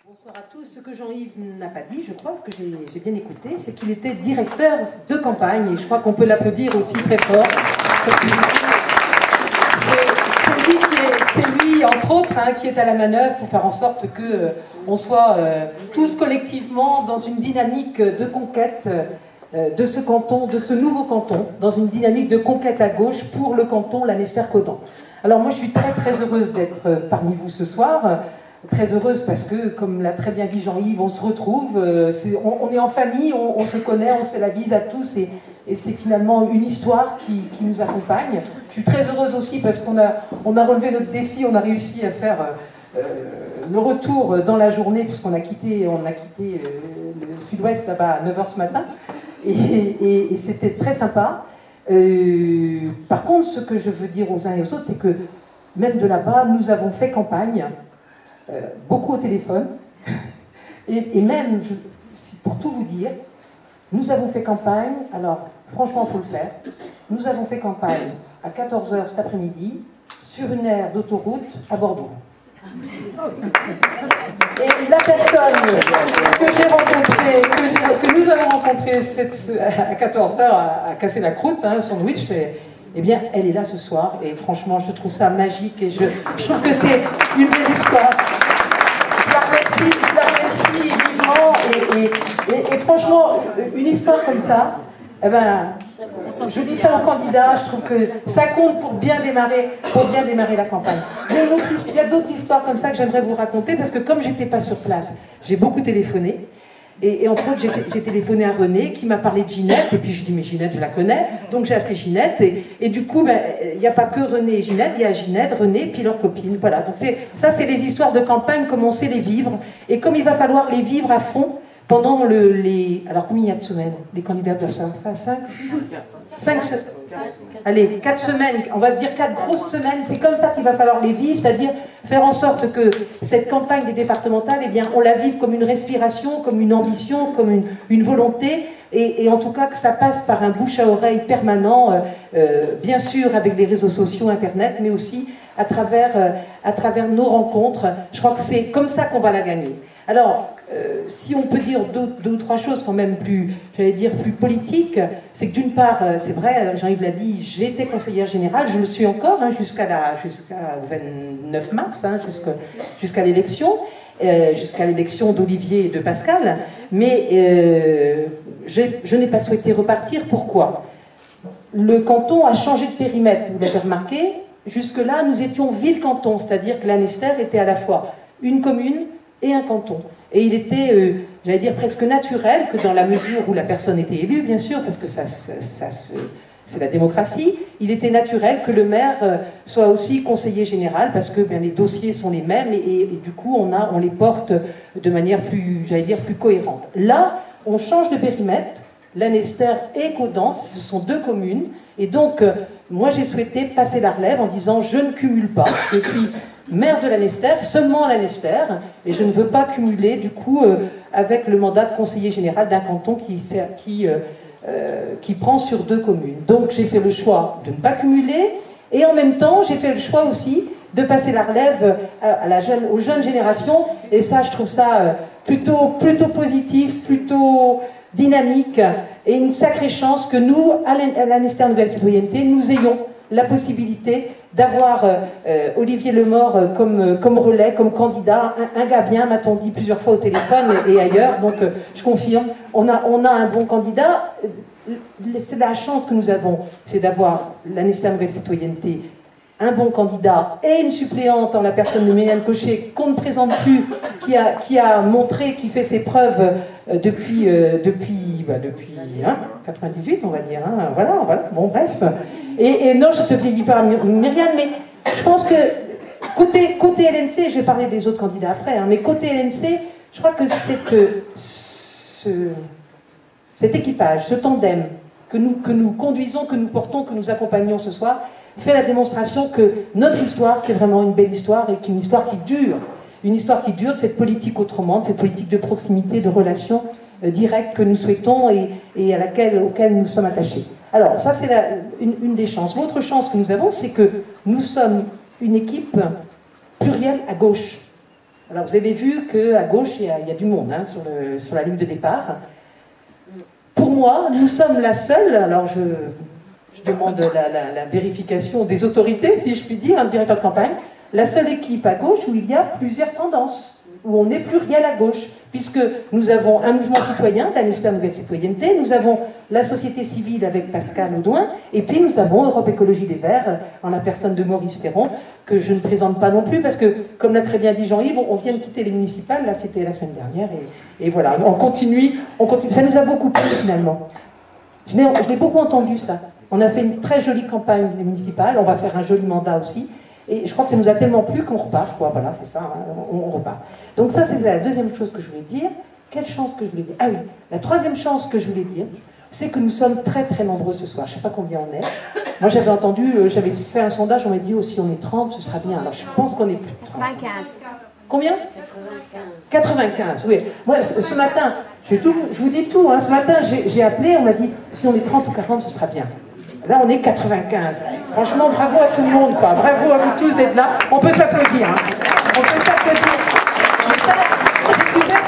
Bonsoir à tous. Ce que Jean-Yves n'a pas dit, je crois, parce que j'ai bien écouté, c'est qu'il était directeur de campagne, et je crois qu'on peut l'applaudir aussi très fort. C'est lui, entre autres, hein, qui est à la manœuvre pour faire en sorte que on soit tous collectivement dans une dynamique de conquête de ce canton, de ce nouveau canton, dans une dynamique de conquête à gauche pour le canton Lanester-Caudan. Alors moi, je suis très très heureuse d'être parmi vous ce soir. Très heureuse parce que, comme l'a très bien dit Jean-Yves, on se retrouve, on est en famille, on se connaît, on se fait la bise à tous, et c'est finalement une histoire qui nous accompagne. Je suis très heureuse aussi parce qu'on a relevé notre défi, on a réussi à faire le retour dans la journée, puisqu'on a quitté le sud-ouest là-bas à 9h ce matin, et c'était très sympa. Par contre, ce que je veux dire aux uns et aux autres, c'est que même de là-bas, nous avons fait campagne, beaucoup au téléphone, et même, pour tout vous dire, nous avons fait campagne, alors franchement il faut le faire, nous avons fait campagne à 14h cet après-midi sur une aire d'autoroute à Bordeaux. Et la personne que j'ai rencontrée, que nous avons rencontrée à 14h à casser la croûte, un sandwich, eh bien, elle est là ce soir, et franchement, je trouve ça magique, et je trouve que c'est une belle histoire. Je la remercie vivement, et franchement, une histoire comme ça, eh ben, je dis ça aux candidats, je trouve que ça compte pour bien démarrer la campagne. Il y a d'autres histoires comme ça que j'aimerais vous raconter, parce que comme j'étais pas sur place, j'ai beaucoup téléphoné. Et entre autres, j'ai téléphoné à René qui m'a parlé de Ginette, et puis je dis mais Ginette je la connais, donc j'ai appelé Ginette, et du coup il n'y a pas que René et Ginette, il y a Ginette, René, puis leur copine, voilà. Donc ça c'est des histoires de campagne, comme on sait les vivre, et comme il va falloir les vivre à fond pendant alors combien il y a de semaines? Les candidats doivent faire ça, 5 allez, 4 semaines, on va dire 4 grosses semaines, c'est comme ça qu'il va falloir les vivre, c'est-à-dire faire en sorte que cette campagne des départementales, eh bien, on la vive comme une respiration, comme une ambition, comme une volonté, et en tout cas que ça passe par un bouche à oreille permanent, bien sûr avec les réseaux sociaux, Internet, mais aussi à travers nos rencontres. Je crois que c'est comme ça qu'on va la gagner. Alors, si on peut dire deux ou trois choses quand même plus, j'allais dire, plus politiques, c'est que d'une part, c'est vrai, Jean-Yves l'a dit, j'ai été conseillère générale, je le suis encore, hein, jusqu'à le 29 mars, hein, jusqu'à l'élection d'Olivier et de Pascal, mais je n'ai pas souhaité repartir. Pourquoi? Le canton a changé de périmètre, vous l'avez remarqué. Jusque-là, nous étions ville-canton, c'est-à-dire que Lanester était à la fois une commune et un canton. Et il était, j'allais dire, presque naturel que dans la mesure où la personne était élue, bien sûr, parce que c'est la démocratie, il était naturel que le maire soit aussi conseiller général, parce que les dossiers sont les mêmes, et du coup, on les porte de manière plus, j'allais dire, plus cohérente. Là, on change de périmètre. Lanester et Caudan, ce sont deux communes, et donc, moi, j'ai souhaité passer la relève en disant, je ne cumule pas, je suis maire de Lanester, seulement à Lanester, et je ne veux pas cumuler, du coup, avec le mandat de conseiller général d'un canton qui prend sur deux communes. Donc, j'ai fait le choix de ne pas cumuler, et en même temps, j'ai fait le choix aussi de passer la relève aux jeunes générations, et ça, je trouve ça plutôt positif, plutôt dynamique, et une sacrée chance que nous, à Lanester Nouvelle Citoyenneté, nous ayons la possibilité d'avoir Olivier Lemort comme relais, comme candidat, un gars bien, m'a-t-on dit plusieurs fois au téléphone et ailleurs, donc je confirme, on a un bon candidat. C'est la chance que nous avons, c'est d'avoir Lanester Nouvelle Citoyenneté, un bon candidat et une suppléante en la personne de Méliane Cochet, qu'on ne présente plus, qui a montré, qui fait ses preuves depuis 98, on va dire. Hein, voilà, bon, bref. Et non, je te vieillis pas, Myriam, mais je pense que côté LNC, je vais parler des autres candidats après, hein, mais côté LNC, je crois que cet équipage, ce tandem que nous conduisons, que nous portons, que nous accompagnons ce soir, fait la démonstration que notre histoire, c'est vraiment une belle histoire, et qu'une histoire qui dure. Une histoire qui dure de cette politique autrement, de cette politique de proximité, de relations directes que nous souhaitons et auxquelles nous sommes attachés. Alors, ça, c'est une des chances. L'autre chance que nous avons, c'est que nous sommes une équipe plurielle à gauche. Alors vous avez vu qu'à gauche, il y a du monde hein, sur la ligne de départ. Pour moi, nous sommes la seule, alors je demande la vérification des autorités, si je puis dire, un directeur de campagne, la seule équipe à gauche où il y a plusieurs tendances, où on n'est plus rien à gauche, puisque nous avons un mouvement citoyen, la Nouvelle Citoyenneté, nous avons la société civile avec Pascal Audouin, et puis nous avons Europe Écologie des Verts, en la personne de Maurice Perron, que je ne présente pas non plus, parce que, comme l'a très bien dit Jean-Yves, on vient de quitter les municipales, là c'était la semaine dernière, et voilà, on continue, ça nous a beaucoup plu finalement. Je l'ai beaucoup entendu ça. On a fait une très jolie campagne municipale, on va faire un joli mandat aussi, et je crois que ça nous a tellement plu qu'on repart, quoi. Voilà, c'est ça, hein, on repart. Donc ça, c'est la deuxième chose que je voulais dire. Quelle chance que je voulais dire? Ah oui, la troisième chance que je voulais dire, c'est que nous sommes très très nombreux ce soir. Je ne sais pas combien on est. Moi, j'avais entendu, j'avais fait un sondage, on m'a dit, oh, si on est 30, ce sera bien. Alors, je pense qu'on est plus de 30. 95. Combien? 95, oui. Moi, ce matin, je vous dis tout, hein, ce matin, j'ai appelé, on m'a dit, si on est 30 ou 40, ce sera bien. Là, on est 95. Franchement, bravo à tout le monde, quoi. Bravo à vous tous d'être là. On peut s'applaudir, hein. On peut s'applaudir. C'est super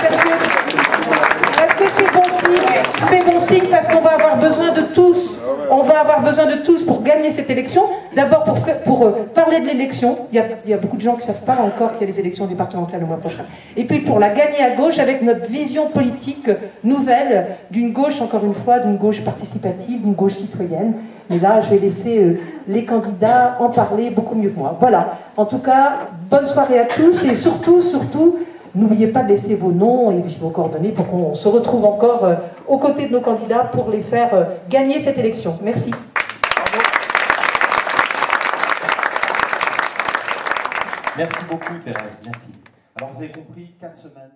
parce que c'est bon signe. C'est bon signe parce qu'on va avoir besoin de tous. On va avoir besoin de tous pour gagner cette élection. D'abord pour parler de l'élection. Il y a beaucoup de gens qui ne savent pas encore qu'il y a les élections départementales le mois prochain. Et puis pour la gagner à gauche avec notre vision politique nouvelle d'une gauche, encore une fois, d'une gauche participative, d'une gauche citoyenne. Mais là, je vais laisser les candidats en parler beaucoup mieux que moi. Voilà. En tout cas, bonne soirée à tous et surtout, n'oubliez pas de laisser vos noms et vos coordonnées pour qu'on se retrouve encore aux côtés de nos candidats pour les faire gagner cette élection. Merci. Merci beaucoup, Thérèse. Merci. Alors, vous avez compris, 4 semaines.